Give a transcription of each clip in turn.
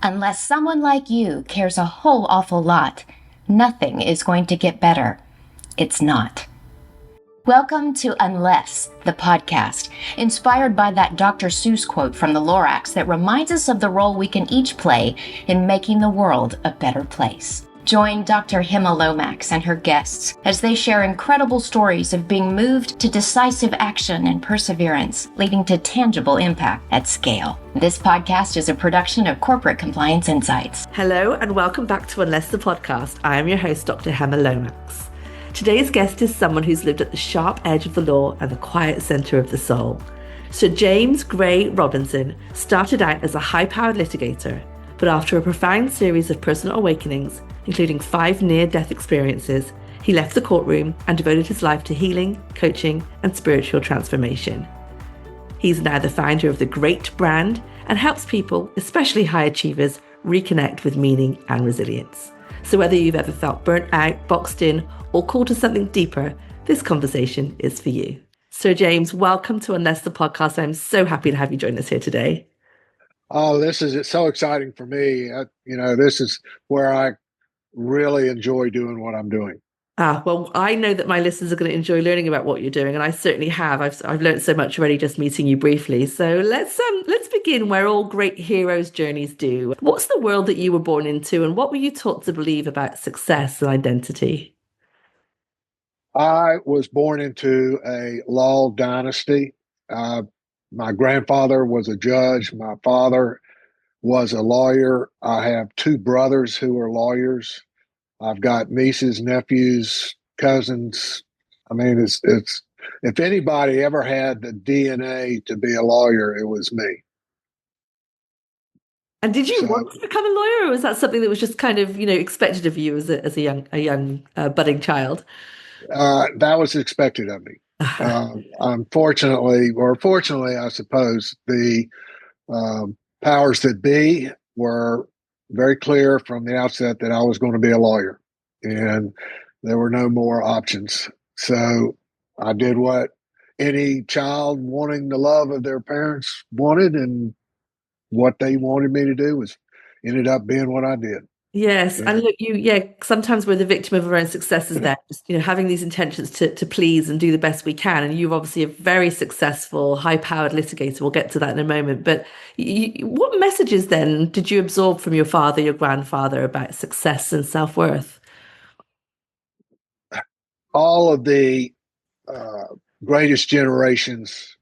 Unless someone like you cares a whole awful lot, nothing is going to get better. It's not. Welcome to Unless, the podcast, inspired by that Dr. Seuss quote from the Lorax that reminds us of the role we can each play in making the world a better place. Join Dr. Hemma and her guests as they share incredible stories of being moved to decisive action and perseverance, leading to tangible impact at scale. This podcast is a production of Corporate Compliance Insights. Hello and welcome back to Unless, the podcast. I am your host, Dr. Hemma. Today's guest is someone who's lived at the sharp edge of the law and the quiet centre of the soul. Sir James Grayt Robinson started out as a high-powered litigator, but after a profound series of personal awakenings, including 5 near-death experiences, he left the courtroom and devoted his life to healing, coaching, and spiritual transformation. He's now the founder of the Grayt brand and helps people, especially high achievers, reconnect with meaning and resilience. So whether you've ever felt burnt out, boxed in, or called to something deeper, this conversation is for you. Sir James, welcome to Unless, the podcast. I'm so happy to have you join us here today. Oh, this is so exciting for me. This is where I really enjoy doing what I'm doing. Well, I know that my listeners are going to enjoy learning about what you're doing, and I certainly have. I've learned so much already just meeting you briefly. So let's begin where all great heroes' journeys do. What's the world that you were born into, and what were you taught to believe about success and identity? I was born into a law dynasty. My grandfather was a judge. My father was a lawyer. I have 2 brothers who are lawyers. I've got nieces, nephews, cousins. I mean, it's if anybody ever had the DNA to be a lawyer, it was me. And did you want to become a lawyer, or was that something that was just kind of, expected of you as a young budding child? That was expected of me. Unfortunately, or fortunately, I suppose, the powers that be were very clear from the outset that I was going to be a lawyer, and there were no more options. So I did what any child wanting the love of their parents wanted, and what they wanted me to do ended up being what I did. Yes. And look, sometimes we're the victim of our own successes there, just, having these intentions to please and do the best we can. And you're obviously a very successful, high-powered litigator. We'll get to that in a moment. But what messages then did you absorb from your father, your grandfather about success and self-worth? All of the greatest generations,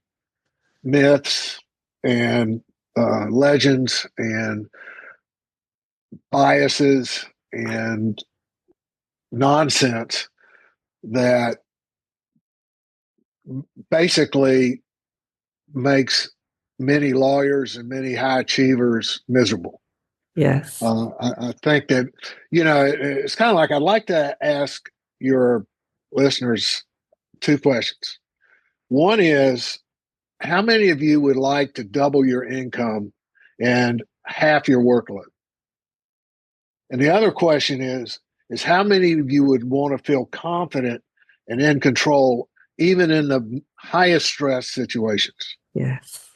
myths and legends and biases and nonsense that basically makes many lawyers and many high achievers miserable. Yes. I think that, it's kind of like, I'd like to ask your listeners 2 questions. One is, how many of you would like to double your income and half your workload? And the other question is how many of you would want to feel confident and in control, even in the highest stress situations? Yes.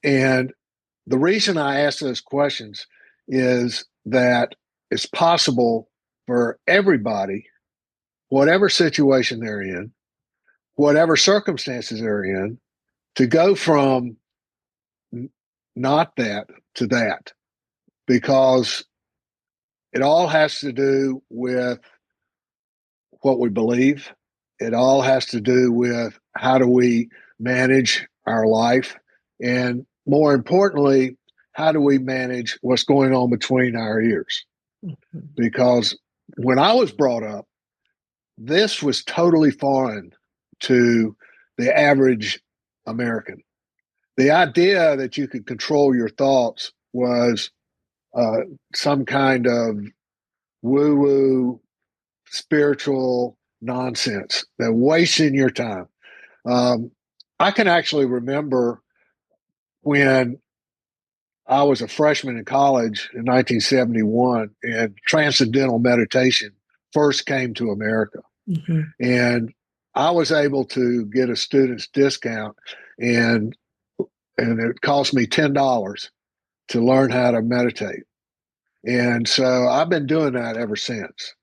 And the reason I ask those questions is that it's possible for everybody, whatever situation they're in, whatever circumstances they're in, to go from not that to that, because it all has to do with what we believe. It all has to do with how do we manage our life, and more importantly, how do we manage what's going on between our ears? Mm-hmm. Because when I was brought up, this was totally foreign to the average American. The idea that you could control your thoughts was some kind of woo-woo spiritual nonsense that wasting your time. I can actually remember when I was a freshman in college in 1971 and transcendental meditation first came to America. Mm-hmm. And I was able to get a student's discount, and it cost me $10 to learn how to meditate. And so I've been doing that ever since.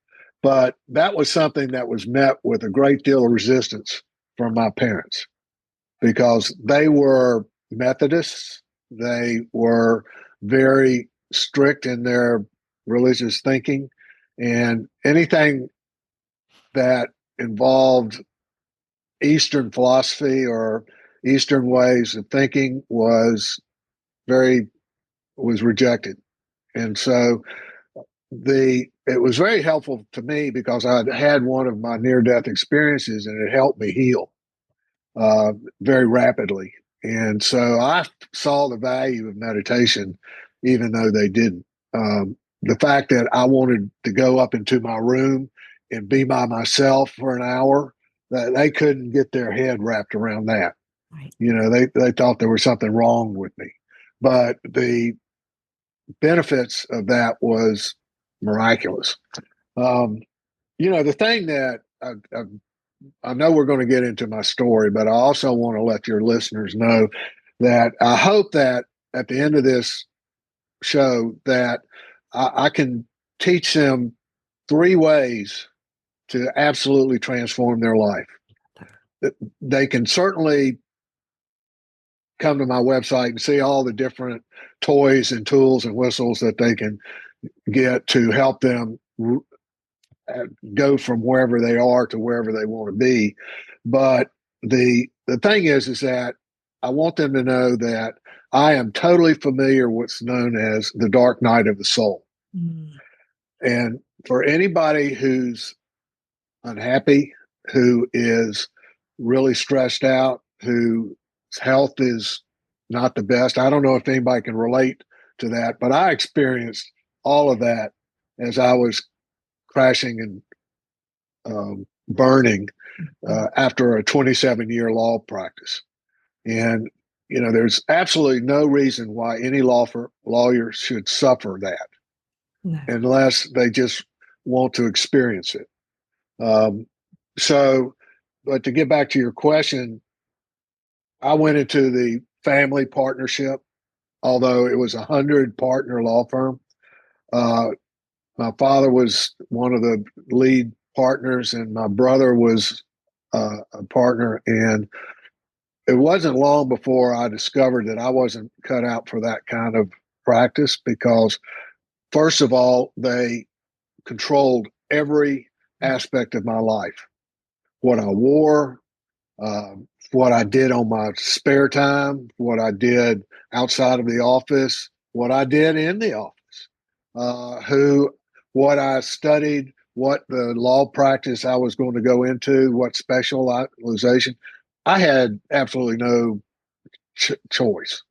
But that was something that was met with a great deal of resistance from my parents because they were Methodists. They were very strict in their religious thinking. And anything that involved Eastern philosophy or Eastern ways of thinking was rejected. And so it was very helpful to me because I'd had one of my near death experiences and it helped me heal very rapidly. And so I saw the value of meditation, even though they didn't. The fact that I wanted to go up into my room and be by myself for an hour, that they couldn't get their head wrapped around that. Right. They thought there was something wrong with me. But the benefits of that was miraculous. The thing that I know we're going to get into my story, but I also want to let your listeners know that I hope that at the end of this show that I can teach them 3 ways to absolutely transform their life. They can certainly come to my website and see all the different toys and tools and whistles that they can get to help them go from wherever they are to wherever they want to be. But the thing is that I want them to know that I am totally familiar with what's known as the dark night of the soul. Mm. And for anybody who's unhappy, who is really stressed out, whose health is not the best, I don't know if anybody can relate to that, but I experienced all of that as I was crashing and burning after a 27-year law practice. And, there's absolutely no reason why any lawyer should suffer that unless they just want to experience it. But to get back to your question, I went into the family partnership, although it was 100-partner law firm. My father was one of the lead partners, and my brother was a partner. And it wasn't long before I discovered that I wasn't cut out for that kind of practice because, first of all, they controlled every aspect of my life. What I wore, what I did on my spare time, what I did outside of the office, what I did in the office, what I studied, what the law practice I was going to go into, what specialization. I had absolutely no choice.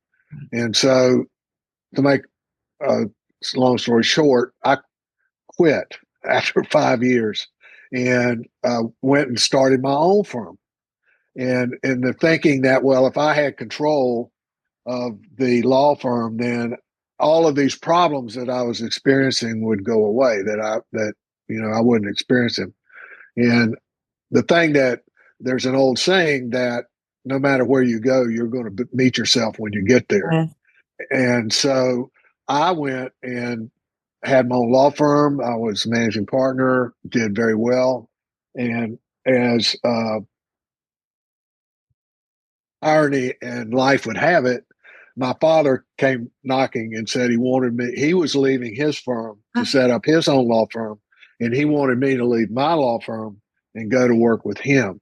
And so, to make a long story short, I quit after 5 years and went and started my own firm. And the thinking that, well, if I had control of the law firm, then all of these problems that I was experiencing would go away, that I wouldn't experience them. And the thing that there's an old saying that no matter where you go, you're going to meet yourself when you get there. Yeah. And so I went and had my own law firm. I was managing partner, did very well. And as irony and life would have it, my father came knocking and said he was leaving his firm to set up his own law firm, and he wanted me to leave my law firm and go to work with him.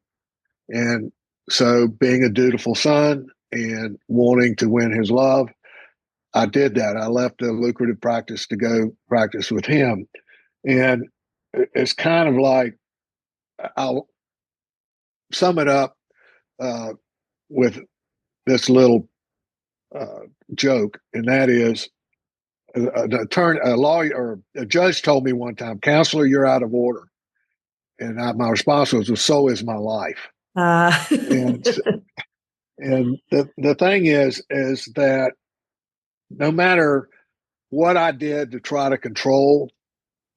And so, being a dutiful son and wanting to win his love, I did that. I left a lucrative practice to go practice with him. And it's kind of like, I'll sum it up with this little joke, and that is a lawyer or a judge told me one time, "Counselor, you're out of order." And my response was, "Well, so is my life." And the thing is that no matter what I did to try to control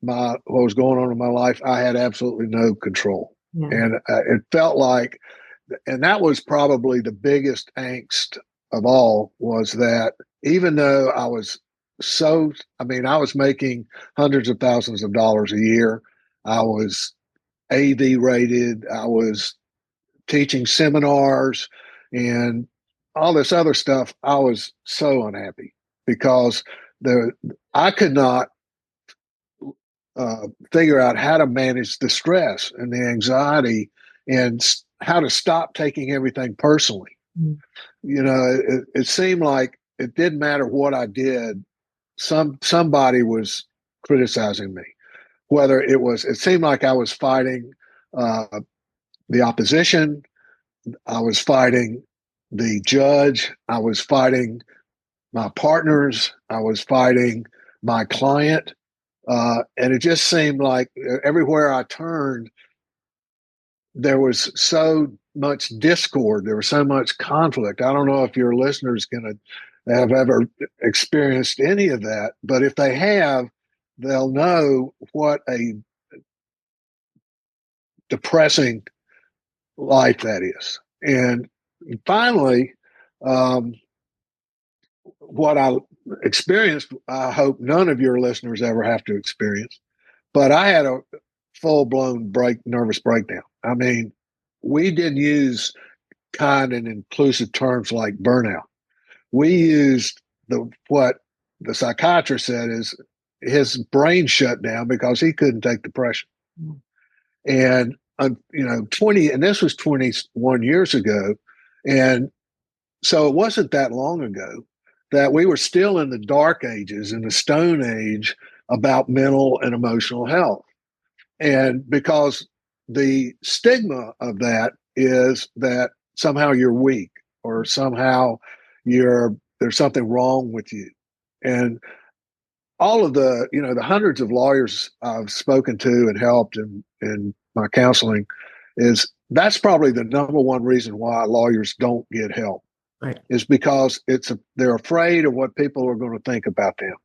what was going on in my life, I had absolutely no control. Yeah. And it felt like, and that was probably the biggest angst of all, was that even though I was I was making hundreds of thousands of dollars a year. I was AV rated. I was teaching seminars and all this other stuff. I was so unhappy because I could not figure out how to manage the stress and the anxiety and how to stop taking everything personally. Mm. It seemed like it didn't matter what I did. Somebody was criticizing me. It seemed like I was fighting uh, the opposition. I was fighting the judge. I was fighting my partners. I was fighting my client. And it just seemed like everywhere I turned, there was so much discord. There was so much conflict. I don't know if your listeners going to have ever experienced any of that, but if they have, they'll know what a depressing life that is. And finally, what I experienced, I hope none of your listeners ever have to experience, but I had a full-blown nervous breakdown. I mean, we didn't use kind and inclusive terms like burnout. We used what the psychiatrist said is his brain shut down because he couldn't take the pressure. And 20, and this was 21 years ago, and so it wasn't that long ago that we were still in the dark ages, in the stone age, about mental and emotional health. And because the stigma of that is that somehow you're weak or somehow there's something wrong with you. And all of the hundreds of lawyers I've spoken to and helped in my counseling that's probably the number one reason why lawyers don't get help. Right. Is because they're afraid of what people are going to think about them.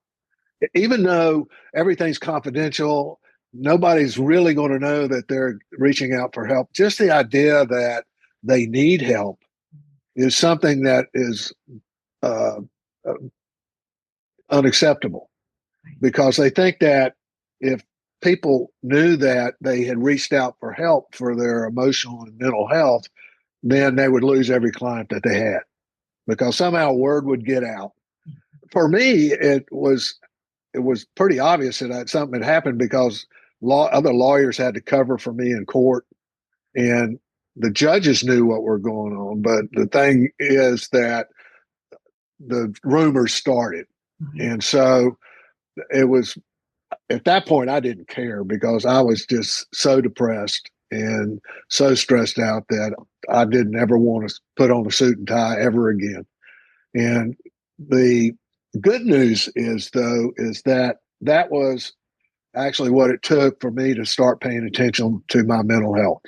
Even though everything's confidential, nobody's really going to know that they're reaching out for help. Just the idea that they need help is something that is unacceptable, because they think that if people knew that they had reached out for help for their emotional and mental health, then they would lose every client that they had, because somehow word would get out. For me, it was pretty obvious that something had happened, because other lawyers had to cover for me in court, and the judges knew what were going on. But the thing is that the rumors started. Mm-hmm. And so it was, at that point, I didn't care, because I was just so depressed and so stressed out that I didn't ever want to put on a suit and tie ever again. And the good news is that was actually what it took for me to start paying attention to my mental health.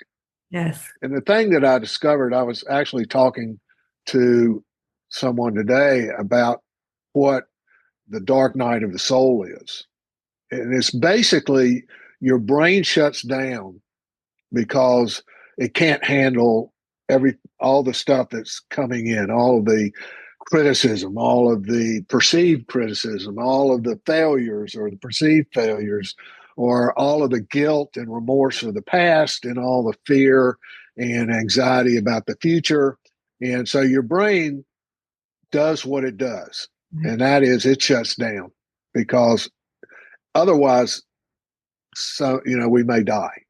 Yes. And the thing that I discovered, I was actually talking to someone today about what the dark night of the soul is. And it's basically your brain shuts down because it can't handle all the stuff that's coming in, all of the criticism, all of the perceived criticism, all of the failures or the perceived failures, or all of the guilt and remorse of the past, and all the fear and anxiety about the future. And so your brain does what it does, and that is it shuts down, because otherwise, we may die.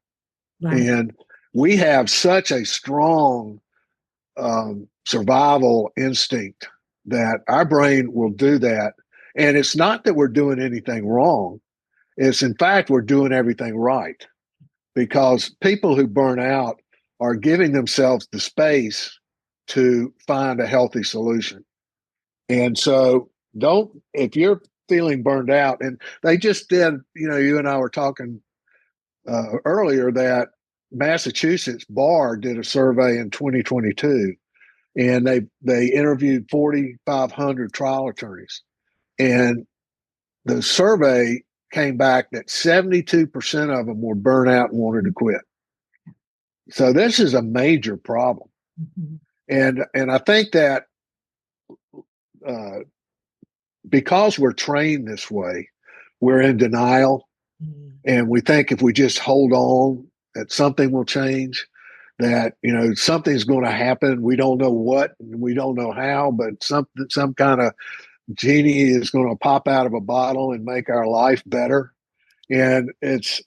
Right. And we have such a strong survival instinct that our brain will do that. And it's not that we're doing anything wrong. It's, in fact, we're doing everything right, because people who burn out are giving themselves the space to find a healthy solution. And so if you're feeling burned out, and they just did, you and I were talking earlier that Massachusetts Bar did a survey in 2022, and they interviewed 4,500 trial attorneys, and the survey came back that 72% of them were burnt out and wanted to quit. So this is a major problem. Mm-hmm. And I think that because we're trained this way, we're in denial, and we think if we just hold on, that something will change, that something's going to happen. We don't know what, and we don't know how, but some kind of genie is going to pop out of a bottle and make our life better. And it's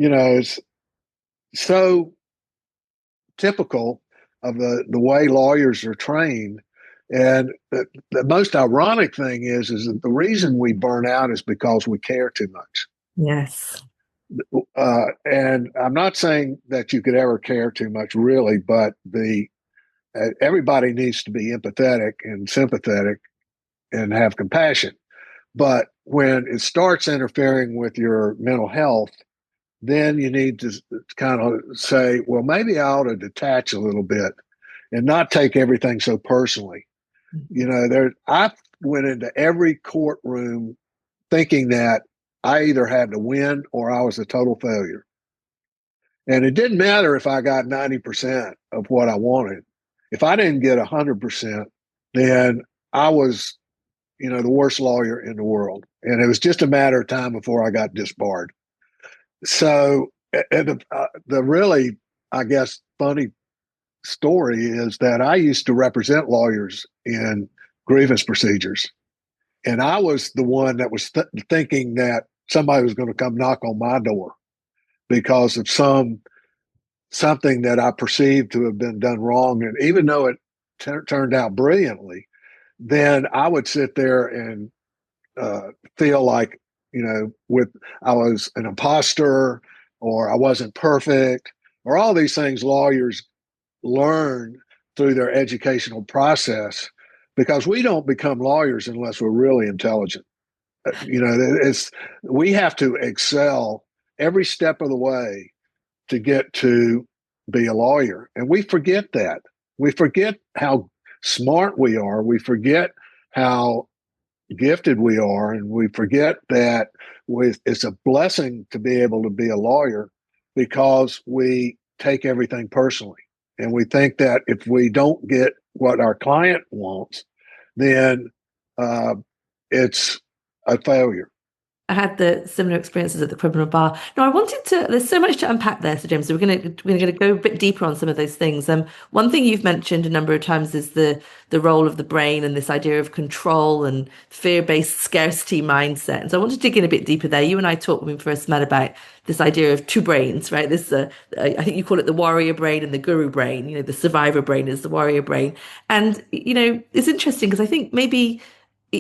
it's so typical of the way lawyers are trained. And the most ironic thing is that the reason we burn out is because we care too much. Yes. And I'm not saying that you could ever care too much, really, but everybody needs to be empathetic and sympathetic and have compassion. But when it starts interfering with your mental health, then you need to kind of say, well, maybe I ought to detach a little bit and not take everything so personally. I went into every courtroom thinking that I either had to win or I was a total failure. And it didn't matter if I got 90% of what I wanted. If I didn't get 100%, then I was, the worst lawyer in the world. And it was just a matter of time before I got disbarred. So the really, I guess, funny story is that I used to represent lawyers in grievance procedures. And I was the one that was thinking that somebody was going to come knock on my door because of something that I perceived to have been done wrong. And even though it turned out brilliantly, then I would sit there and feel like, I was an imposter or I wasn't perfect or all these things lawyers learn through their educational process, because we don't become lawyers unless we're really intelligent. We have to excel every step of the way to get to be a lawyer. And we forget that. We forget how smart we are. We forget how gifted we are. And we forget that it's a blessing to be able to be a lawyer, because we take everything personally. And we think that if we don't get what our client wants, then it's a failure. I had the similar experiences at the criminal bar. No, I wanted to. There's so much to unpack there, so James. So we're going to go a bit deeper on some of those things. One thing you've mentioned a number of times is the role of the brain and this idea of control and fear-based scarcity mindset. And so I want to dig in a bit deeper there. You and I talked when we first met about this idea of two brains, right? This I think you call it the warrior brain and the guru brain. The survivor brain is the warrior brain, and it's interesting because I think maybe,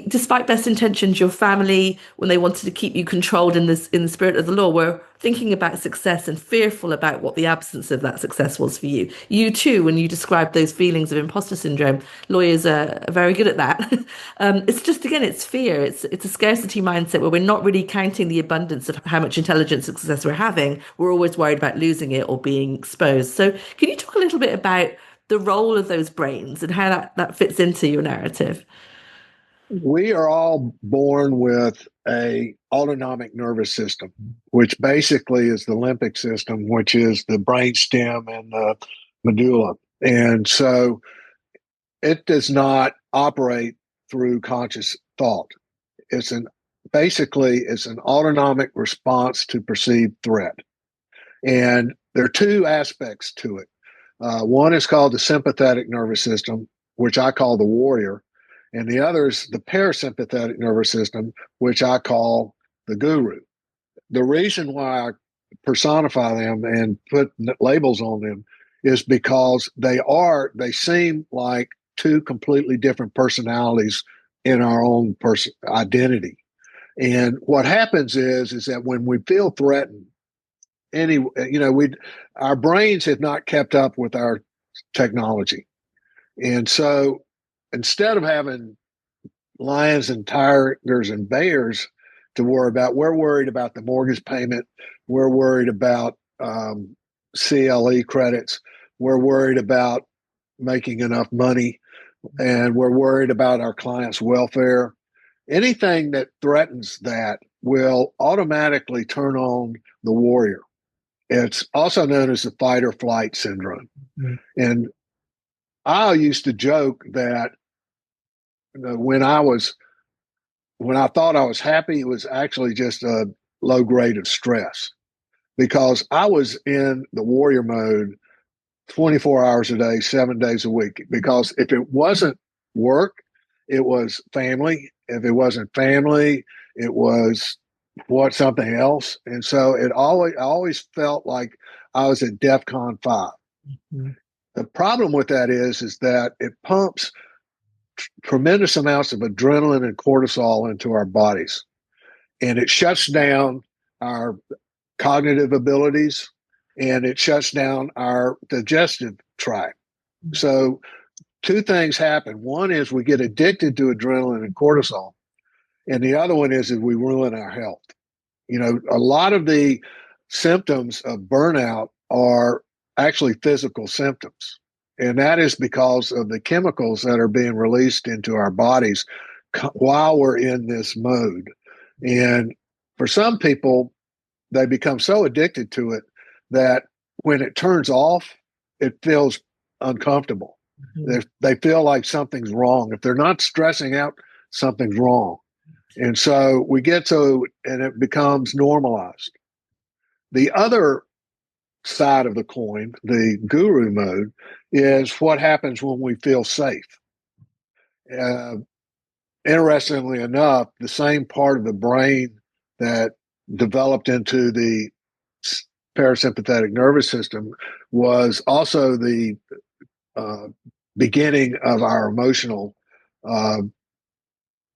despite best intentions, your family, when they wanted to keep you controlled in the spirit of the law, were thinking about success and fearful about what the absence of that success was for you. You too, when you described those feelings of imposter syndrome, lawyers are very good at that. It's just, again, it's fear. It's a scarcity mindset where we're not really counting the abundance of how much intelligence and success we're having. We're always worried about losing it or being exposed. So can you talk a little bit about the role of those brains and how that fits into your narrative? We are all born with a autonomic nervous system, which basically is the limbic system, which is the brainstem and the medulla. And so it does not operate through conscious thought. Basically it's an autonomic response to perceived threat. And there are two aspects to it. One is called the sympathetic nervous system, which I call the warrior. And the other is the parasympathetic nervous system, which I call the guru. The reason why I personify them and put labels on them is because they seem like two completely different personalities in our own identity. And what happens is that when we feel threatened, our brains have not kept up with our technology. And so instead of having lions and tigers and bears to worry about, we're worried about the mortgage payment. We're worried about CLE credits. We're worried about making enough money. And we're worried about our clients' welfare. Anything that threatens that will automatically turn on the warrior. It's also known as the fight or flight syndrome. Mm-hmm. And I used to joke that when I was when I thought I was happy, it was actually just a low grade of stress because I was in the warrior mode 24 hours a day, 7 days a week. Because if it wasn't work, it was family. If it wasn't family, it was something else. And so I always felt like I was at DEFCON 5. Mm-hmm. The problem with that is that it pumps tremendous amounts of adrenaline and cortisol into our bodies, and it shuts down our cognitive abilities and it shuts down our digestive tract. So, two things happen. One is we get addicted to adrenaline and cortisol, and the other one is that we ruin our health. A lot of the symptoms of burnout are actually physical symptoms. And that is because of the chemicals that are being released into our bodies while we're in this mode. And for some people, they become so addicted to it that when it turns off, it feels uncomfortable. Mm-hmm. They feel like something's wrong. If they're not stressing out, something's wrong. And so we get to, and it becomes normalized. The other side of the coin, the guru mode, is what happens when we feel safe. Interestingly enough, the same part of the brain that developed into the parasympathetic nervous system was also the beginning of our emotional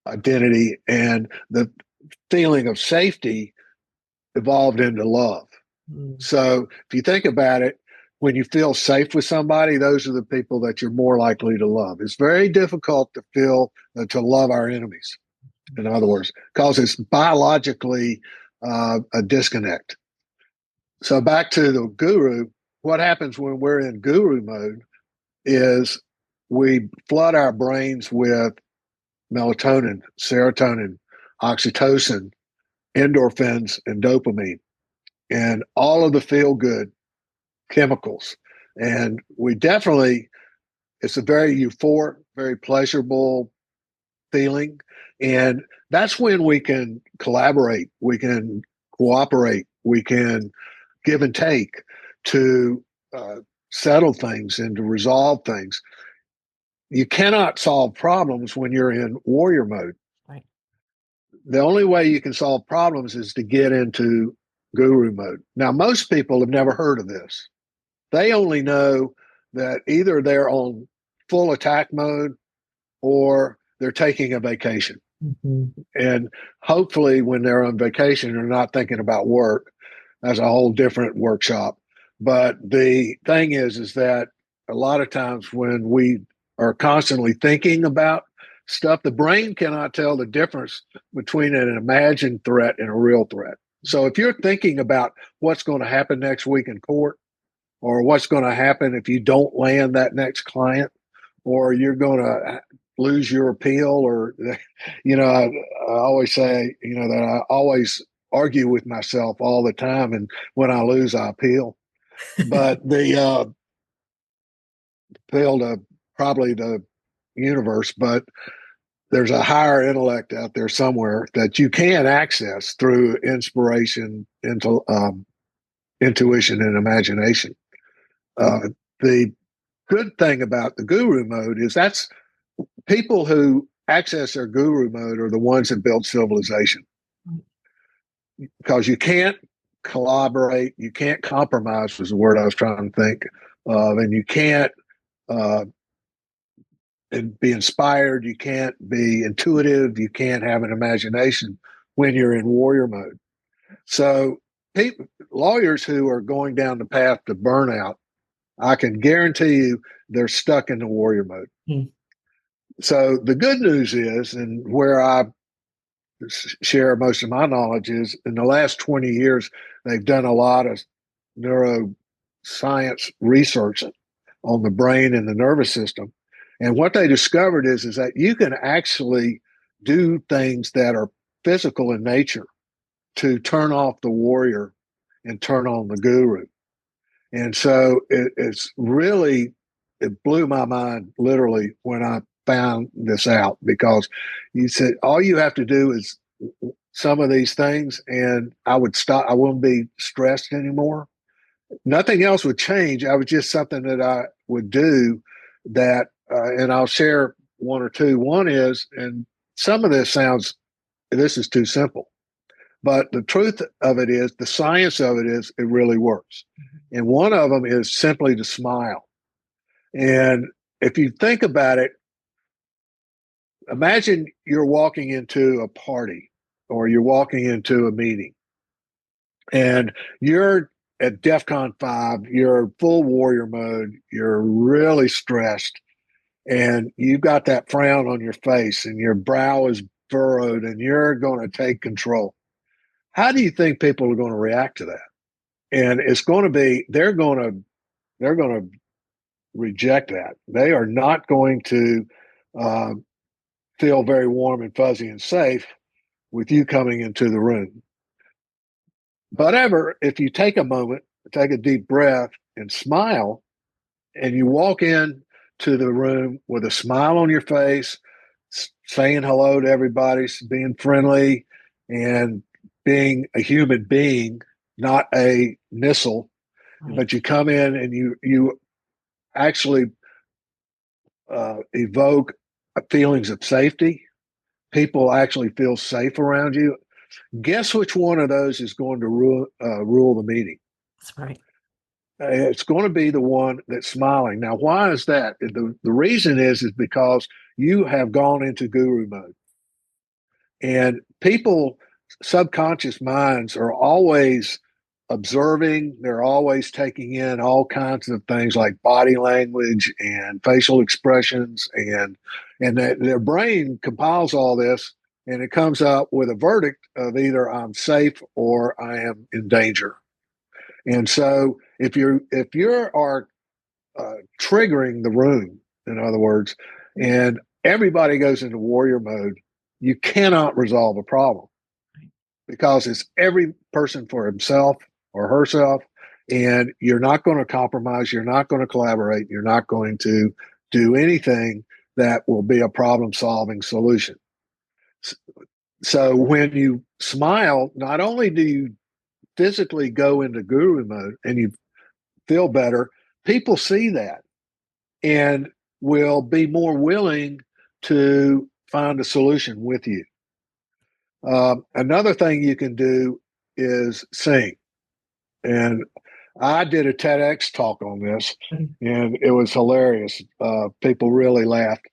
identity, and the feeling of safety evolved into love. So if you think about it, when you feel safe with somebody, those are the people that you're more likely to love. It's very difficult to love our enemies, in other words, because it's biologically a disconnect. So back to the guru, what happens when we're in guru mode is we flood our brains with melatonin, serotonin, oxytocin, endorphins, and dopamine, and all of the feel-good chemicals. And it's a very euphoric, very pleasurable feeling. And that's when we can collaborate, we can cooperate, we can give and take to settle things and to resolve things. You cannot solve problems when you're in warrior mode. Right. The only way you can solve problems is to get into guru mode. Now, most people have never heard of this. They only know that either they're on full attack mode or they're taking a vacation. Mm-hmm. And hopefully when they're on vacation, they're not thinking about work. That's a whole different workshop. But the thing is that a lot of times when we are constantly thinking about stuff, the brain cannot tell the difference between an imagined threat and a real threat. So if you're thinking about what's going to happen next week in court, or what's going to happen if you don't land that next client, or you're going to lose your appeal, or, I always say, that I always argue with myself all the time, and when I lose, I appeal. But the appeal to probably the universe, but there's a higher intellect out there somewhere that you can access through inspiration, intuition, and imagination. The good thing about the guru mode is that's people who access their guru mode are the ones that build civilization, because you can't collaborate, you can't compromise was the word I was trying to think of, and you can't be inspired, you can't be intuitive, you can't have an imagination when you're in warrior mode. So lawyers who are going down the path to burnout, I can guarantee you they're stuck in the warrior mode. So the good news is, and where I share most of my knowledge is, in the last 20 years, they've done a lot of neuroscience research on the brain and the nervous system. And what they discovered is that you can actually do things that are physical in nature to turn off the warrior and turn on the guru. And so it blew my mind literally when I found this out, because you said all you have to do is some of these things and I would stop. I wouldn't be stressed anymore. Nothing else would change. I was just something that I would do that, and I'll share one or two. One is, and some of this is too simple, but the truth of it is, the science of it is, it really works. And one of them is simply to smile. And if you think about it, imagine you're walking into a party or you're walking into a meeting and you're at DEFCON 5, you're full warrior mode, you're really stressed, and you've got that frown on your face and your brow is furrowed and you're going to take control. How do you think people are going to react to that? And it's going to be, they're going to reject that. They are not going to feel very warm and fuzzy and safe with you coming into the room. But if you take a moment, take a deep breath and smile, and you walk in to the room with a smile on your face, saying hello to everybody, being friendly, and being a human being, not a missile. Right. But you come in and you actually evoke feelings of safety. People actually feel safe around you. Guess which one of those is going to rule the meeting? That's right. It's going to be the one that's smiling. Now, why is that? The reason is because you have gone into guru mode. And people, subconscious minds are always observing. They're always taking in all kinds of things like body language and facial expressions, and their brain compiles all this, and it comes up with a verdict of either I'm safe or I am in danger. And so if you are triggering the room, in other words, and everybody goes into warrior mode, you cannot resolve a problem, because it's every person for himself or herself, and you're not going to compromise, you're not going to collaborate, you're not going to do anything that will be a problem-solving solution. So when you smile, not only do you physically go into guru mode and you feel better, people see that and will be more willing to find a solution with you. Another thing you can do is sing. And I did a TEDx talk on this, and it was hilarious. People really laughed.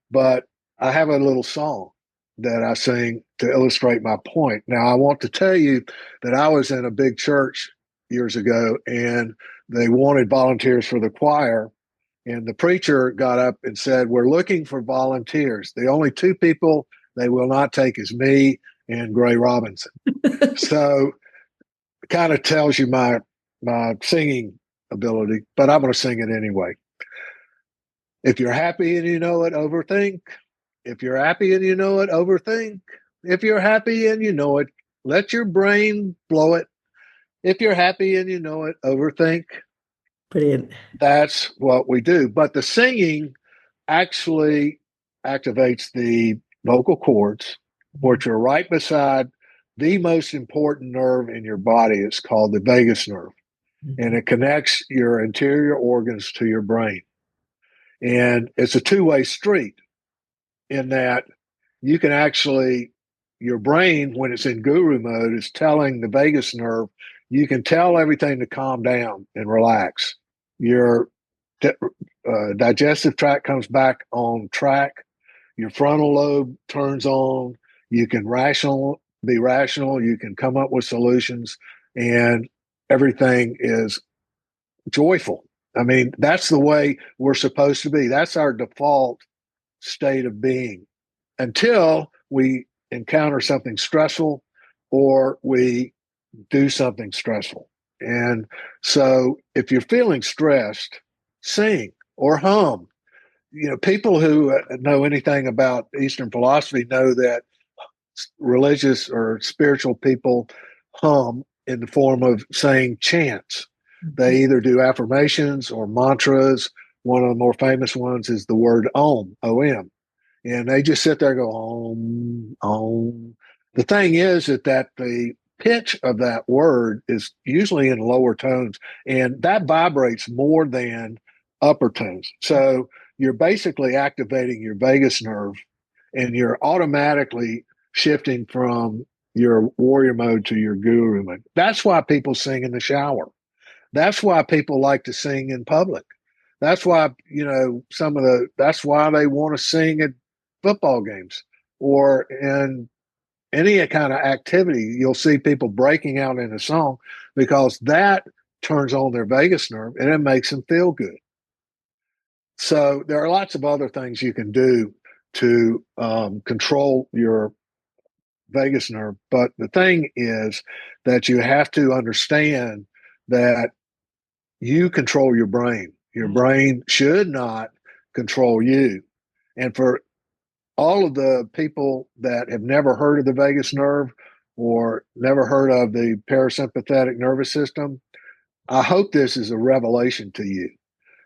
But I have a little song that I sing to illustrate my point. Now, I want to tell you that I was in a big church years ago, and they wanted volunteers for the choir. And the preacher got up and said, "We're looking for volunteers. The only two people they will not take is me and Gray Robinson." So it kind of tells you my singing ability, but I'm going to sing it anyway. If you're happy and you know it, overthink. If you're happy and you know it, overthink. If you're happy and you know it, let your brain blow it. If you're happy and you know it, overthink. Brilliant. That's what we do. But the singing actually activates the vocal cords, which are right beside the most important nerve in your body. It's called the vagus nerve, and it connects your interior organs to your brain. And it's a two-way street in that you can actually, your brain, when it's in guru mode, is telling the vagus nerve, you can tell everything to calm down and relax. Your digestive tract comes back on track. Your frontal lobe turns on. You can be rational. You can come up with solutions, and everything is joyful. I mean, that's the way we're supposed to be. That's our default state of being until we encounter something stressful or we do something stressful. And so if you're feeling stressed, sing or hum. You know, people who know anything about Eastern philosophy know that religious or spiritual people hum in the form of saying chants. They either do affirmations or mantras. One of the more famous ones is the word Om, O-M. and they just sit there and go, The thing is that the pitch of that word is usually in lower tones, and that vibrates more than upper tones. So you're basically activating your vagus nerve, and you're automatically shifting from your warrior mode to your guru mode. That's why people sing in the shower. That's why people like to sing in public. That's why, that's why they want to sing at football games or in any kind of activity. You'll see people breaking out in a song because that turns on their vagus nerve and it makes them feel good. So there are lots of other things you can do to control your vagus nerve. But the thing is that you have to understand that you control your brain. Your brain should not control you. And for all of the people that have never heard of the vagus nerve or never heard of the parasympathetic nervous system, I hope this is a revelation to you,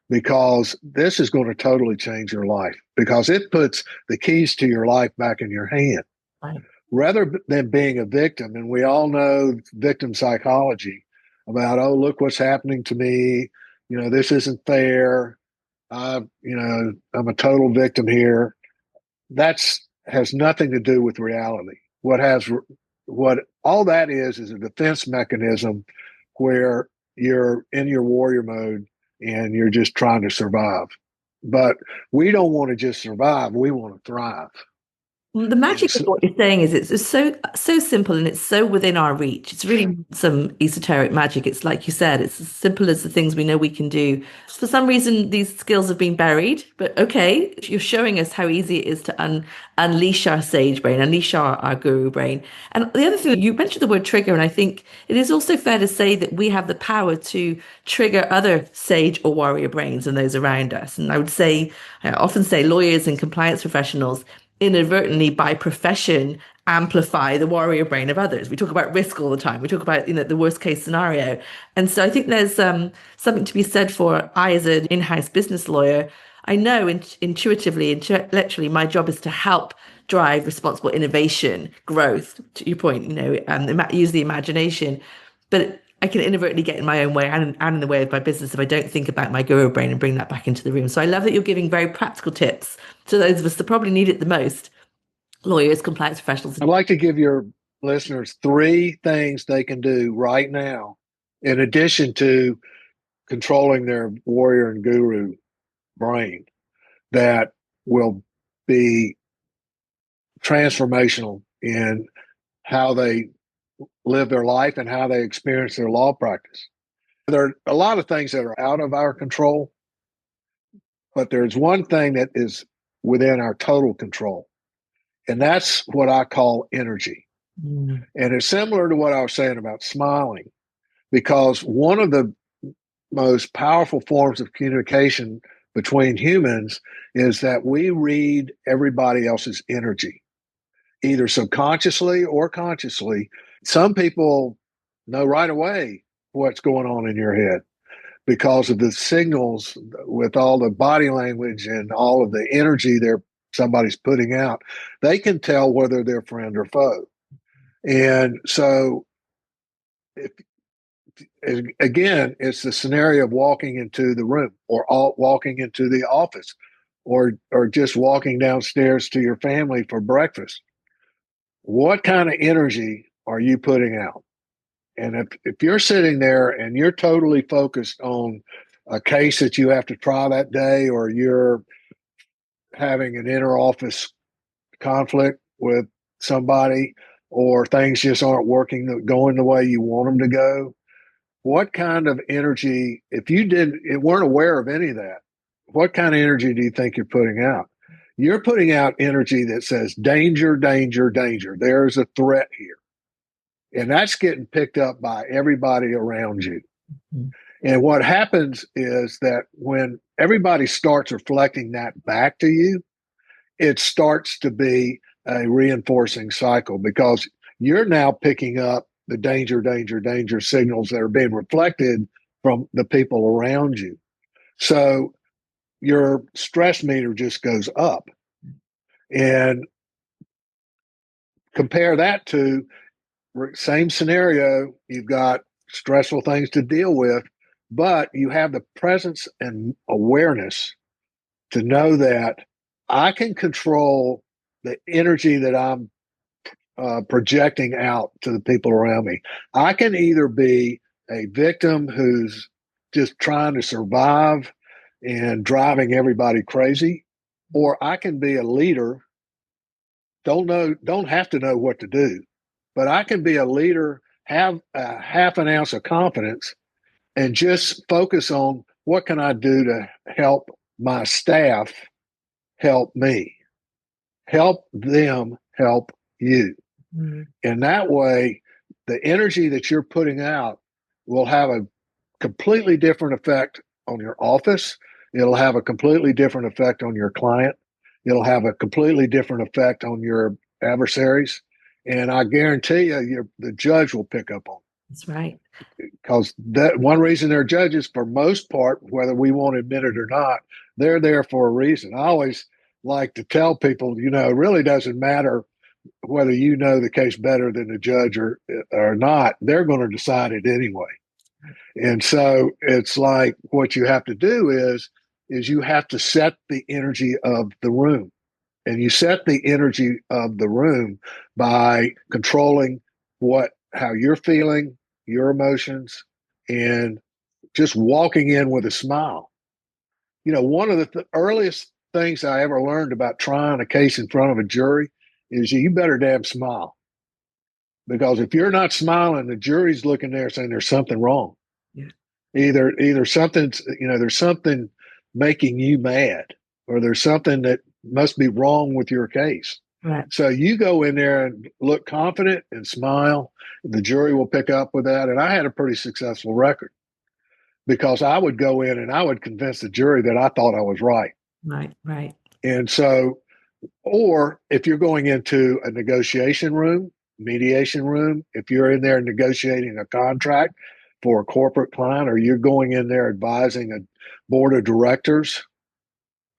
because this is going to totally change your life, because it puts the keys to your life back in your hand. Right. Rather than being a victim. And we all know victim psychology about, oh, look what's happening to me. This isn't fair. I'm a total victim here. That's has nothing to do with reality. What all that is a defense mechanism where you're in your warrior mode and you're just trying to survive. But we don't want to just survive. We want to thrive. The magic of what you're saying is it's so simple and it's so within our reach. It's really some esoteric magic. It's like you said, it's as simple as the things we know we can do. For some reason, these skills have been buried, but okay, you're showing us how easy it is to unleash our sage brain, unleash our guru brain. And the other thing, you mentioned the word trigger, and I think it is also fair to say that we have the power to trigger other sage or warrior brains and those around us. And I often say lawyers and compliance professionals inadvertently by profession amplify the warrior brain of others. We talk about risk all the time. We talk about the worst case scenario. And so I think there's something to be said for, I as an in-house business lawyer, I know intuitively, intellectually, my job is to help drive responsible innovation, growth, to your point, use the imagination. But I can inadvertently get in my own way and in the way of my business if I don't think about my guru brain and bring that back into the room. So I love that you're giving very practical tips to those of us that probably need it the most, lawyers, compliance professionals. I'd like to give your listeners 3 things they can do right now, in addition to controlling their warrior and guru brain, that will be transformational in how they live their life and how they experience their law practice. There are a lot of things that are out of our control, but there's one thing that is within our total control, and that's what I call energy. And it's similar to what I was saying about smiling, because one of the most powerful forms of communication between humans is that we read everybody else's energy, either subconsciously or consciously. Some people know right away what's going on in your head because of the signals with all the body language and all of the energy somebody's putting out. They can tell whether they're friend or foe. And so, again, it's the scenario of walking into the room or walking into the office or just walking downstairs to your family for breakfast. What kind of energy are you putting out? And if you're sitting there and you're totally focused on a case that you have to try that day, or you're having an inter-office conflict with somebody, or things just aren't going the way you want them to go, what kind of energy, if you weren't aware of any of that, what kind of energy do you think you're putting out? You're putting out energy that says danger, danger, danger. There's a threat here. And that's getting picked up by everybody around you. Mm-hmm. And what happens is that when everybody starts reflecting that back to you, it starts to be a reinforcing cycle, because you're now picking up the danger, danger, danger signals that are being reflected from the people around you. So your stress meter just goes up. And compare that to same scenario. You've got stressful things to deal with, but you have the presence and awareness to know that I can control the energy that I'm projecting out to the people around me. I can either be a victim who's just trying to survive and driving everybody crazy, or I can be a leader. Don't have to know what to do, but I can be a leader, have a half an ounce of confidence, and just focus on what can I do to help my staff help me, help them help you. Mm-hmm. And that way, the energy that you're putting out will have a completely different effect on your office. It'll have a completely different effect on your client. It'll have a completely different effect on your adversaries. And I guarantee you, the judge will pick up on it. That's right. Because that one reason they're judges, for most part, whether we want to admit it or not, they're there for a reason. I always like to tell people, it really doesn't matter whether you know the case better than the judge or not. They're going to decide it anyway. And so it's like what you have to do is you have to set the energy of the room. And you set the energy of the room by controlling how you're feeling, your emotions, and just walking in with a smile. One of the earliest things I ever learned about trying a case in front of a jury is you better damn smile. Because if you're not smiling, the jury's looking there saying there's something wrong. Yeah. Either something's, there's something making you mad, or there's something that must be wrong with your case. Right. So you go in there and look confident and smile. The jury will pick up with that. And I had a pretty successful record because I would go in and I would convince the jury that I thought I was right. Right. And so, or if you're going into a negotiation room, mediation room, if you're in there negotiating a contract for a corporate client, or you're going in there advising a board of directors,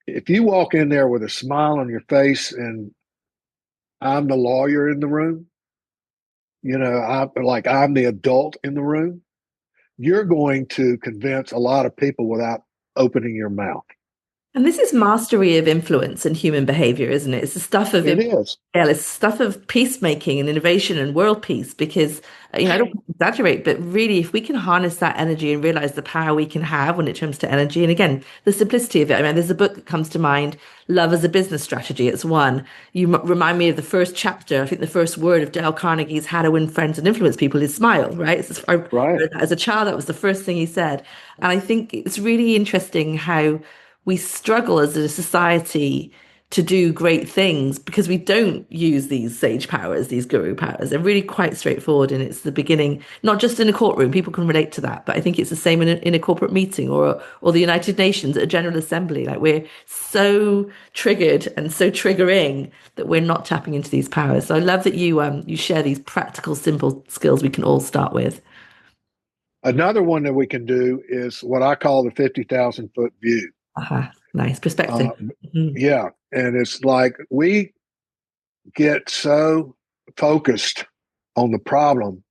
if you walk in there with a smile on your face and I'm the lawyer in the room, I'm the adult in the room, you're going to convince a lot of people without opening your mouth. And this is mastery of influence and human behavior, isn't it? It's the stuff of it's stuff of peacemaking and innovation and world peace. Because I don't exaggerate, but really, if we can harness that energy and realize the power we can have when it comes to energy, and again, the simplicity of it. I mean, there's a book that comes to mind, "Love as a Business Strategy." It's one. You remind me of the first chapter. I think the first word of Dale Carnegie's "How to Win Friends and Influence People" is smile. Right? As a child, that was the first thing he said, and I think it's really interesting how we struggle as a society to do great things because we don't use these sage powers, these guru powers. They're really quite straightforward, and it's the beginning, not just in a courtroom. People can relate to that, but I think it's the same in a corporate meeting or the United Nations at a General Assembly. Like, we're so triggered and so triggering that we're not tapping into these powers. So I love that you share these practical, simple skills we can all start with. Another one that we can do is what I call the 50,000 foot view. Nice perspective. Yeah. And it's like we get so focused on the problem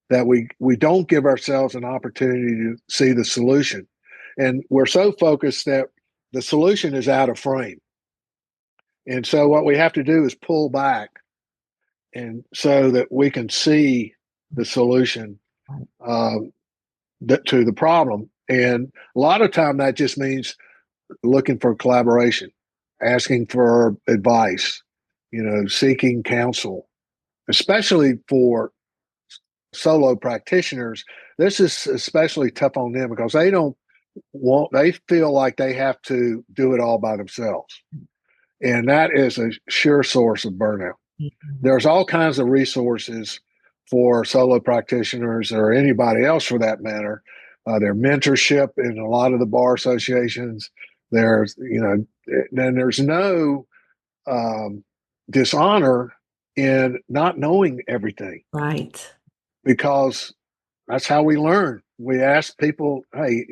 that we don't give ourselves an opportunity to see the solution. And we're so focused that the solution is out of frame. And so what we have to do is pull back, and so that we can see the solution to the problem. And a lot of time that just means looking for collaboration, asking for advice, seeking counsel, especially for solo practitioners. This is especially tough on them because they feel like they have to do it all by themselves. And that is a sure source of burnout. Mm-hmm. There's all kinds of resources for solo practitioners, or anybody else for that matter. There's mentorship in a lot of the bar associations. There's no dishonor in not knowing everything. Right. Because that's how we learn. We ask people, hey,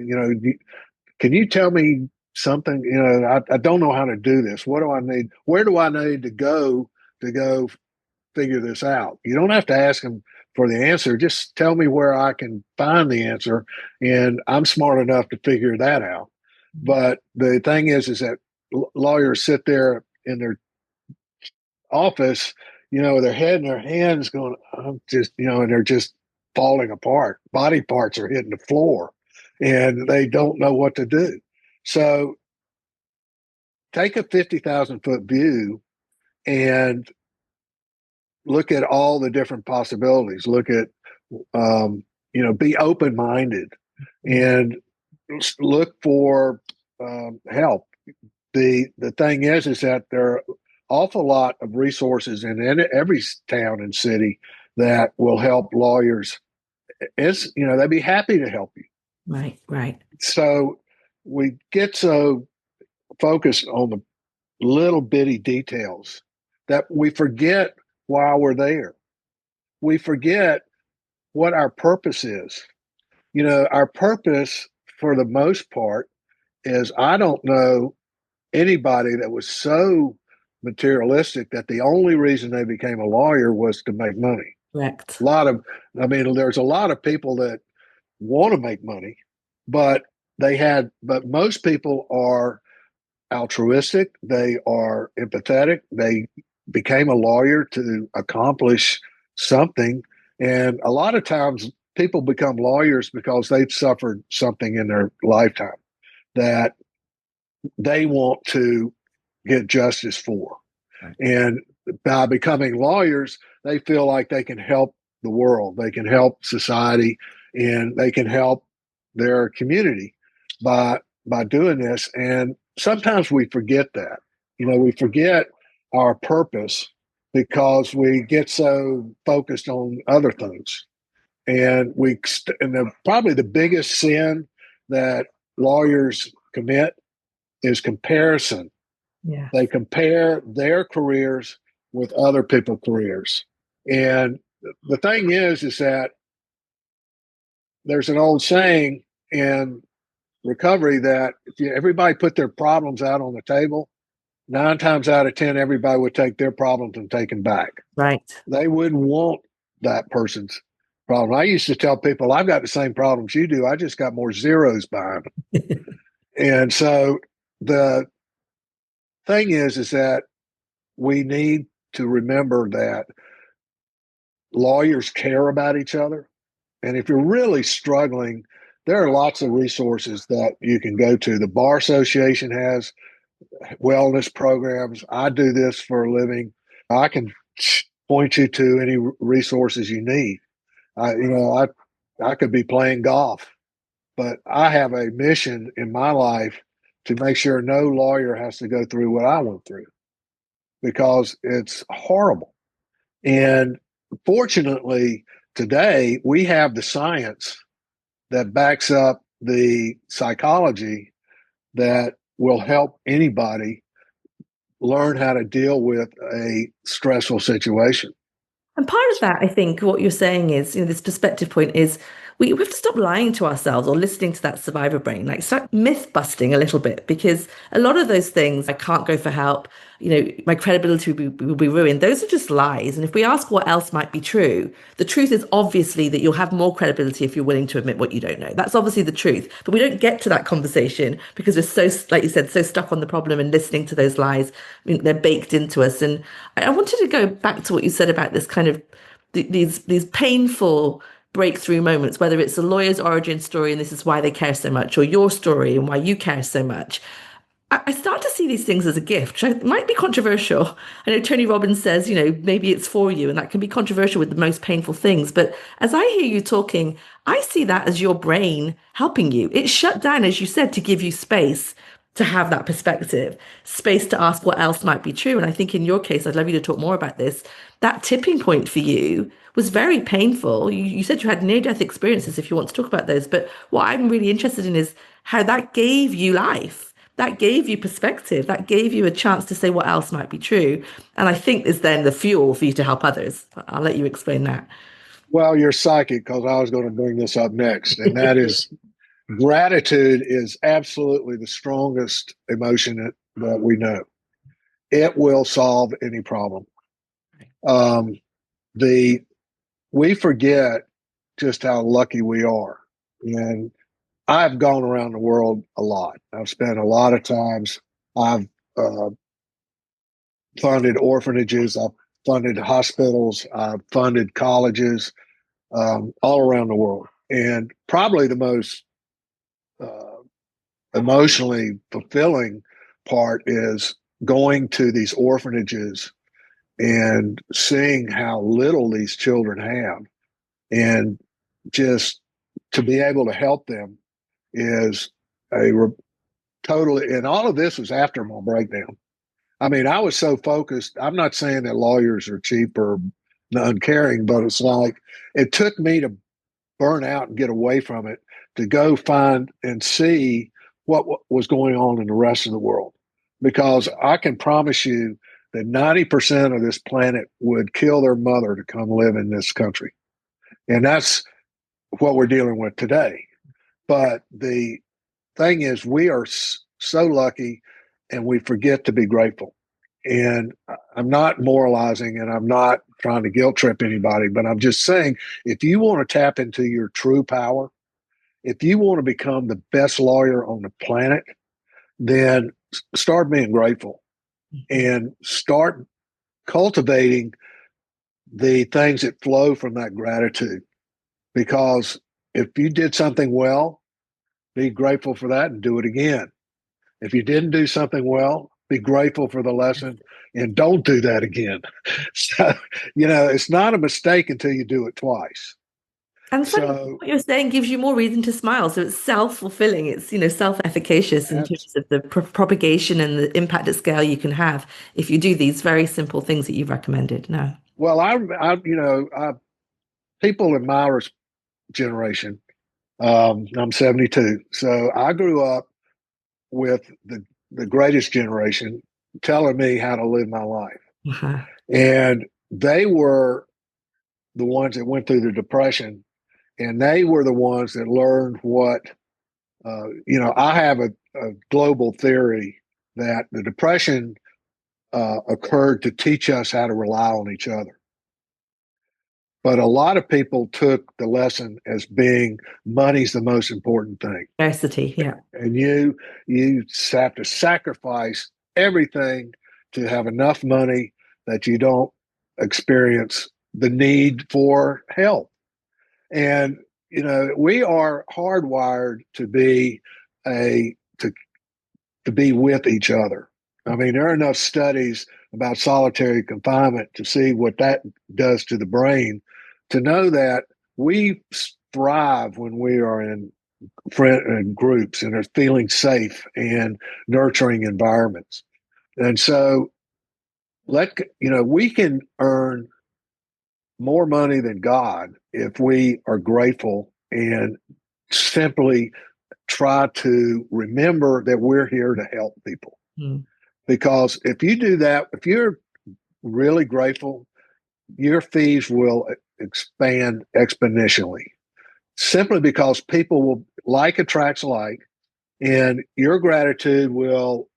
can you tell me something, I don't know how to do this. What do I need? Where do I need to go figure this out? You don't have to ask them for the answer. Just tell me where I can find the answer, and I'm smart enough to figure that out. But the thing is that lawyers sit there in their office, with their head in their hands going, I'm just, and they're just falling apart. Body parts are hitting the floor and they don't know what to do. So take a 50,000 foot view and look at all the different possibilities. Look at, be open minded and look for help. The thing is that there are awful lot of resources in every town and city that will help lawyers. They'd be happy to help you. Right. So we get so focused on the little bitty details that we forget why we're there. We forget what our purpose is. Our purpose, for the most part, is I don't know anybody that was so materialistic that the only reason they became a lawyer was to make money. Correct. There's a lot of people that want to make money, but most people are altruistic. They are empathetic. They became a lawyer to accomplish something. And a lot of times people become lawyers because they've suffered something in their lifetime that they want to get justice for. Right. And by becoming lawyers, they feel like they can help the world, they can help society, and they can help their community by doing this. And sometimes we forget that. We forget our purpose because we get so focused on other things. And probably the biggest sin that lawyers commit is comparison. Yeah. They compare their careers with other people's careers. And the thing is that there's an old saying in recovery that if everybody put their problems out on the table, 9 times out of 10, everybody would take their problems and take them back. Right. They wouldn't want that person's problem. I used to tell people, I've got the same problems you do. I just got more zeros behind them. And so the thing is that we need to remember that lawyers care about each other. And if you're really struggling, there are lots of resources that you can go to. The Bar Association has wellness programs. I do this for a living. I can point you to any resources you need. I could be playing golf, but I have a mission in my life to make sure no lawyer has to go through what I went through, because it's horrible. And fortunately, today we have the science that backs up the psychology that will help anybody learn how to deal with a stressful situation. And part of that, I think, what you're saying is, this perspective point is we have to stop lying to ourselves or listening to that survivor brain, like start myth busting a little bit, because a lot of those things, I can't go for help, my credibility will be ruined. Those are just lies. And if we ask what else might be true, the truth is obviously that you'll have more credibility if you're willing to admit what you don't know. That's obviously the truth. But we don't get to that conversation because we're so, like you said, so stuck on the problem and listening to those lies. They're baked into us. And I wanted to go back to what you said about this kind of these painful breakthrough moments, whether it's a lawyer's origin story and this is why they care so much, or your story and why you care so much. I start to see these things as a gift, which might be controversial. I know Tony Robbins says, maybe it's for you, and that can be controversial with the most painful things. But as I hear you talking, I see that as your brain helping you. It's shut down, as you said, to give you space to have that perspective, space to ask what else might be true. And I think in your case, I'd love you to talk more about this. That tipping point for you was very painful. You said you had near-death experiences, if you want to talk about those. But what I'm really interested in is how that gave you life. That gave you perspective. That gave you a chance to say what else might be true. And I think is then the fuel for you to help others. I'll let you explain that. Well, you're psychic, because I was going to bring this up next. And that is gratitude is absolutely the strongest emotion that we know. It will solve any problem. Um, we forget just how lucky we are. And I've gone around the world a lot. I've spent a lot of times. I've funded orphanages. I've funded hospitals. I've funded colleges all around the world. And probably the most emotionally fulfilling part is going to these orphanages and seeing how little these children have, and just to be able to help them is totally. And all of this was after my breakdown. I mean, I was so focused. I'm not saying that lawyers are cheap or uncaring, but it's like it took me to burn out and get away from it to go find and see what was going on in the rest of the world. Because I can promise you that 90% of this planet would kill their mother to come live in this country. And that's what we're dealing with today. But the thing is, we are so lucky and we forget to be grateful. And I'm not moralizing and I'm not trying to guilt trip anybody, but I'm just saying, if you want to tap into your true power, if you want to become the best lawyer on the planet, then start being grateful and start cultivating the things that flow from that gratitude. Because if you did something well, be grateful for that and do it again. If you didn't do something well, be grateful for the lesson and don't do that again. So, it's not a mistake until you do it twice. And funny, So, what you're saying gives you more reason to smile. So it's self-fulfilling. It's, self-efficacious in terms of the propagation and the impact at scale you can have if you do these very simple things that you've recommended. No. well, people in my generation, I'm 72. So I grew up with the greatest generation telling me how to live my life. Uh-huh. And they were the ones that went through the Depression, and they were the ones that learned what, I have a global theory that the Depression occurred to teach us how to rely on each other. But a lot of people took the lesson as being money's the most important thing. Diversity, yeah. And you have to sacrifice everything to have enough money that you don't experience the need for help. And we are hardwired to be to be with each other. I mean, there are enough studies about solitary confinement to see what that does to the brain, to know that we thrive when we are in groups and are feeling safe and nurturing environments. And so we can earn more money than God if we are grateful and simply try to remember that we're here to help people. Mm. Because if you do that, if you're really grateful, your fees will expand exponentially, simply because people will like attracts like, and your gratitude will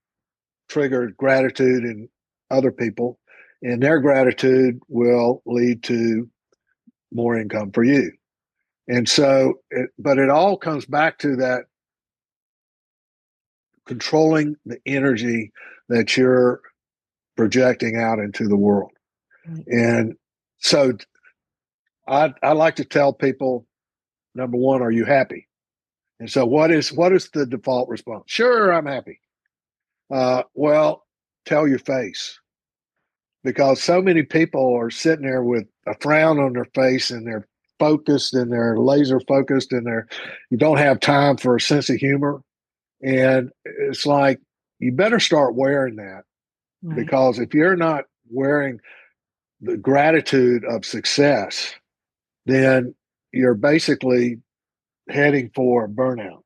trigger gratitude in other people, and their gratitude will lead to more income for you. And so, but it all comes back to that controlling the energy that you're projecting out into the world. Right. And so I like to tell people, number one, are you happy? And so what is the default response? Sure, I'm happy. Well, tell your face. Because so many people are sitting there with a frown on their face, and they're focused and they're laser focused, and you don't have time for a sense of humor. And it's like, you better start wearing that. Right. Because if you're not wearing the gratitude of success, then you're basically heading for burnout.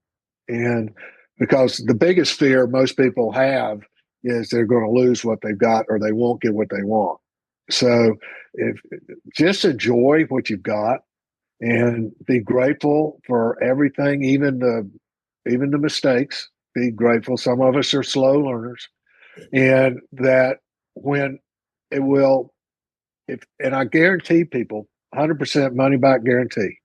And because the biggest fear most people have is they're going to lose what they've got, or they won't get what they want. So just enjoy what you've got and be grateful for everything, even the even the mistakes, be grateful. Some of us are slow learners, and that when it will, if and I guarantee people 100% money back guarantee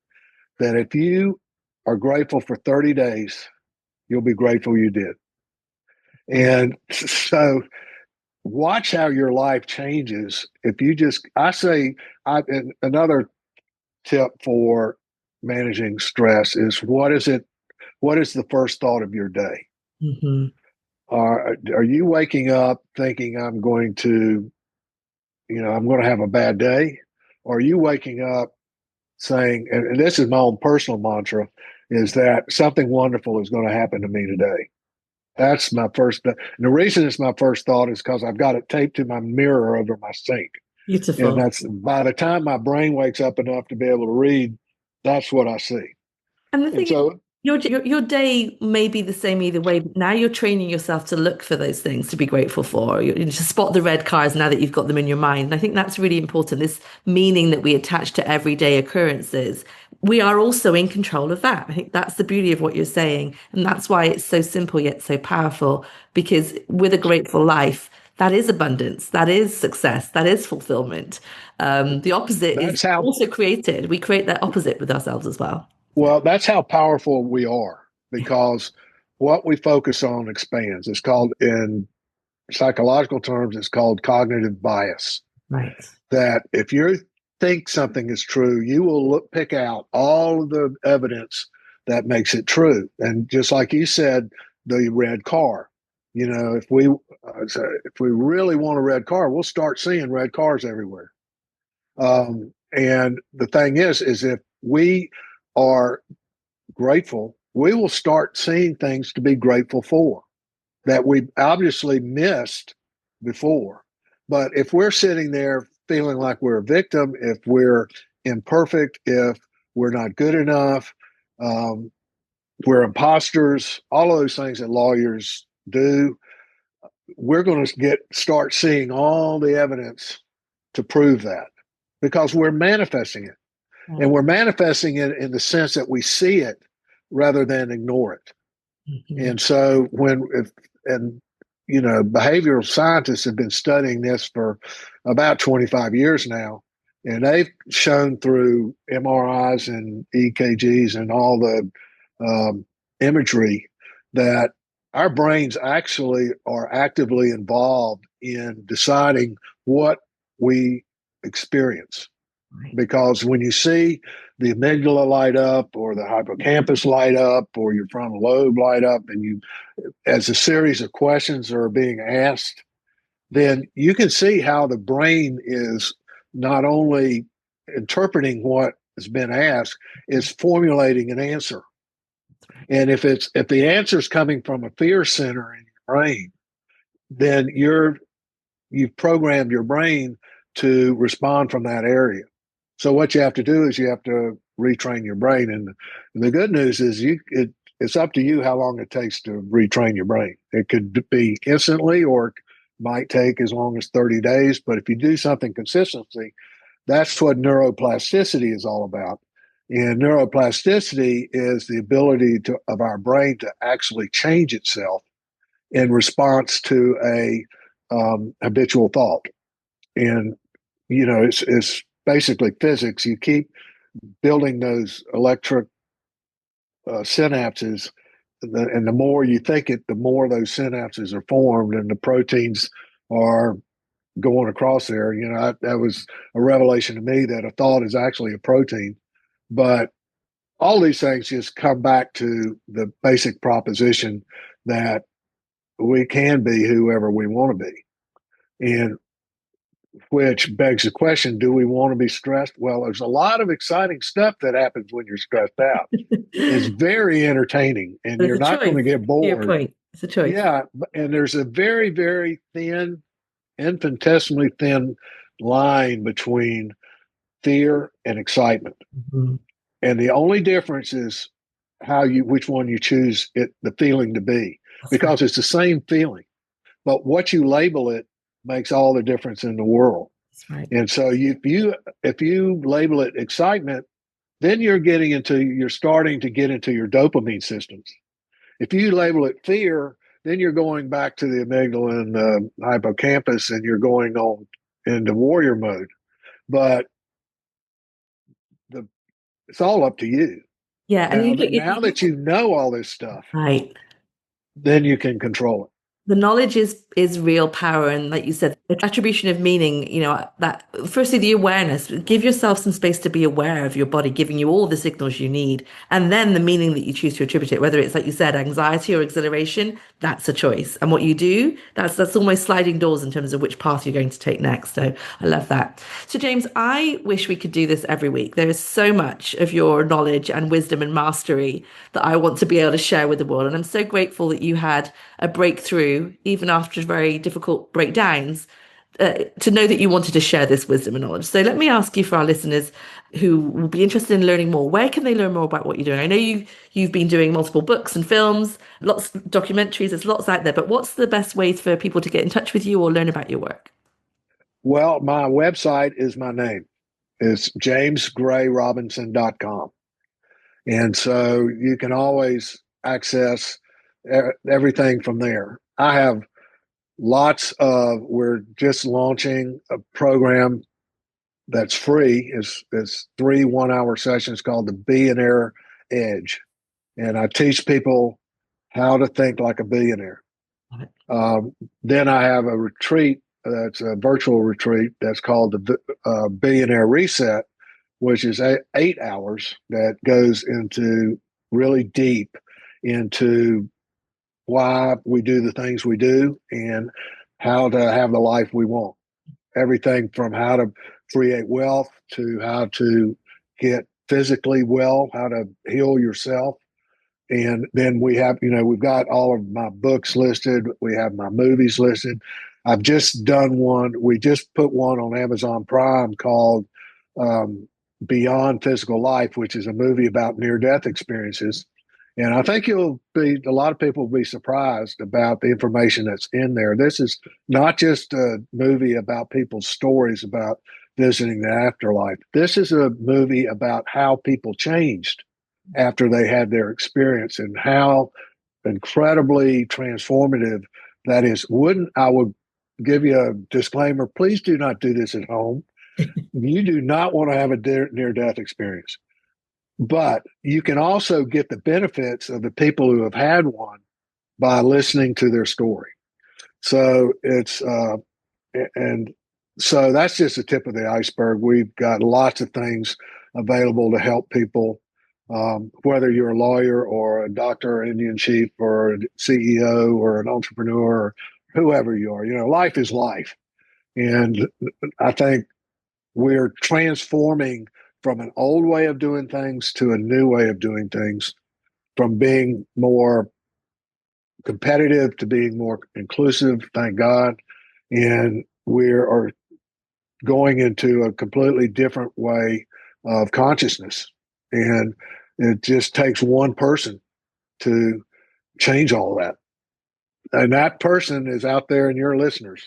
that if you are grateful for 30 days, you'll be grateful you did. And so watch how your life changes if you just, I say, and another tip for managing stress is what is the first thought of your day? Mm-hmm. Are you waking up thinking I'm going to have a bad day? Or are you waking up saying, and this is my own personal mantra, is that something wonderful is going to happen to me today? That's my first. And the reason it's my first thought is because I've got it taped to my mirror over my sink. And Beautiful. that's by the time my brain wakes up enough to be able to read, that's what I see. And the And thing is, so your day may be the same either way, but now you're training yourself to look for those things to be grateful for, to spot the red cars now that you've got them in your mind. And I think that's really important, this meaning that we attach to everyday occurrences. We are also in control of that. I think that's the beauty of what you're saying. And that's why it's so simple yet so powerful, because with a grateful life, that is abundance, that is success, that is fulfillment. The opposite is that's how also created. We create that opposite with ourselves as well. well, that's how powerful we are because what we focus on expands. It's called, in psychological terms, it's called cognitive bias. Right. That if you think something is true, you will pick out all of the evidence that makes it true. And just like you said, the red car. If we really want a red car, we'll start seeing red cars everywhere. And the thing is if we are grateful, we will start seeing things to be grateful for that we obviously missed before. But if we're sitting there feeling like we're a victim, if we're imperfect, if we're not good enough, we're imposters, all of those things that lawyers do, we're going to start seeing all the evidence to prove that because we're manifesting it. And we're manifesting it in the sense that we see it rather than ignore it. Mm-hmm. And so behavioral scientists have been studying this for about 25 years now. And they've shown through MRIs and EKGs and all the imagery that our brains actually are actively involved in deciding what we experience. Because when you see the amygdala light up or the hippocampus light up or your frontal lobe light up and as a series of questions are being asked, then you can see how the brain is not only interpreting what has been asked, is formulating an answer. And if the answer is coming from a fear center in your brain, then you've programmed your brain to respond from that area. So what you have to do is you have to retrain your brain. And the good news is it's up to you how long it takes to retrain your brain. It could be instantly or it might take as long as 30 days. But if you do something consistently, that's what neuroplasticity is all about. And neuroplasticity is the ability of our brain to actually change itself in response to a habitual thought. And, it's basically physics. You keep building those electric synapses, and the more you think it, the more those synapses are formed and the proteins are going across there. That was a revelation to me that a thought is actually a protein. But all these things just come back to the basic proposition that we can be whoever we want to be. And which begs the question, do we want to be stressed? Well, there's a lot of exciting stuff that happens when you're stressed out. It's very entertaining and you're not going to get bored. Your point. It's a choice. Yeah. And there's a very, very thin, infinitesimally thin line between fear and excitement. Mm-hmm. And the only difference is which one you choose the feeling to be, because it's the same feeling, but what you label it makes all the difference in the world. That's right. And so if you label it excitement, then you're starting to get into your dopamine systems. If you label it fear, then you're going back to the amygdala and the hippocampus, and you're going on into warrior mode. But the it's all up to you. Yeah. And Now that you know all this stuff, right. then you can control it. The knowledge is real power, and like you said, the attribution of meaning, that firstly the awareness, give yourself some space to be aware of your body giving you all the signals you need, and then the meaning that you choose to attribute it, whether it's like you said, anxiety or exhilaration, that's a choice. And what you do, that's almost sliding doors in terms of which path you're going to take next. So I love that. So James, I wish we could do this every week. There is so much of your knowledge and wisdom and mastery that I want to be able to share with the world, and I'm so grateful that you had a breakthrough even after very difficult breakdowns, to know that you wanted to share this wisdom and knowledge. So let me ask you, for our listeners who will be interested in learning more, where can they learn more about what you're doing? I know you've been doing multiple books and films, lots of documentaries, there's lots out there, but what's the best ways for people to get in touch with you or learn about your work? Well, my website is my name. It's jamesgrayrobinson.com. And so you can always access everything from there. I have we're just launching a program that's free. It's 3 1-hour sessions called the Billionaire Edge. And I teach people how to think like a billionaire. Then I have a retreat that's a virtual retreat that's called the Billionaire Reset, which is 8 hours that goes into really deep into why we do the things we do and how to have the life we want. Everything from how to create wealth to how to get physically well, how to heal yourself. And then we've got all of my books listed. We have my movies listed. I've just done one. We just put one on Amazon Prime called Beyond Physical Life, which is a movie about near-death experiences. And I think a lot of people will be surprised about the information that's in there. This is not just a movie about people's stories about visiting the afterlife. This is a movie about how people changed after they had their experience and how incredibly transformative that is. I would give you a disclaimer, please do not do this at home. You do not want to have a near-death experience. But you can also get the benefits of the people who have had one by listening to their story. So so that's just the tip of the iceberg. We've got lots of things available to help people, whether you're a lawyer or a doctor or Indian chief or a CEO or an entrepreneur or whoever you are. Life is life. And I think we're transforming from an old way of doing things to a new way of doing things, from being more competitive to being more inclusive, thank God. And we are going into a completely different way of consciousness. And it just takes one person to change all that. And that person is out there in your listeners.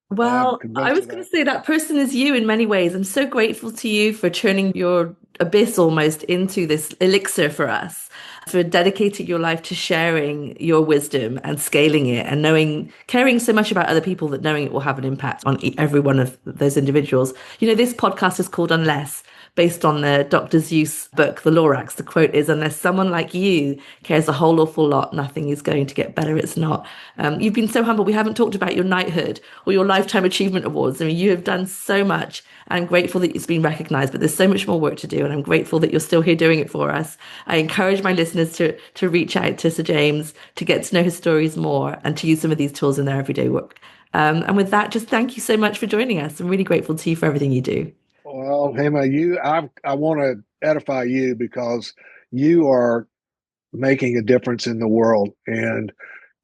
Well, I was going to say that person is you in many ways. I'm so grateful to you for turning your abyss almost into this elixir for us, for dedicating your life to sharing your wisdom and scaling it and caring so much about other people that knowing it will have an impact on every one of those individuals. This podcast is called Unless, based on the Dr. Seuss book, The Lorax. The quote is, unless someone like you cares a whole awful lot, nothing is going to get better. It's not. You've been so humble. We haven't talked about your knighthood or your Lifetime Achievement Awards. I mean, you have done so much. I'm grateful that it's been recognized, but there's so much more work to do. And I'm grateful that you're still here doing it for us. I encourage my listeners to reach out to Sir James, to get to know his stories more and to use some of these tools in their everyday work. And with that, just thank you so much for joining us. I'm really grateful to you for everything you do. Well, Hemma, I want to edify you because you are making a difference in the world. And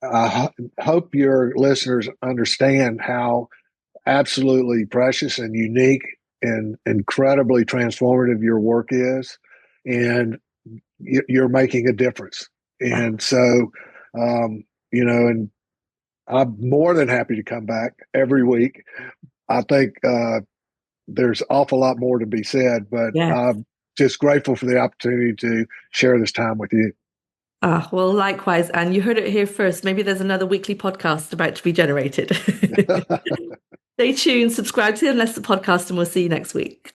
I hope your listeners understand how absolutely precious and unique and incredibly transformative your work is. And you're making a difference. And so, and I'm more than happy to come back every week. I think there's an awful lot more to be said, but I'm just grateful for the opportunity to share this time with you. Ah, well, likewise. And you heard it here first. Maybe there's another weekly podcast about to be generated. Stay tuned, subscribe to the Unless the podcast, and we'll see you next week.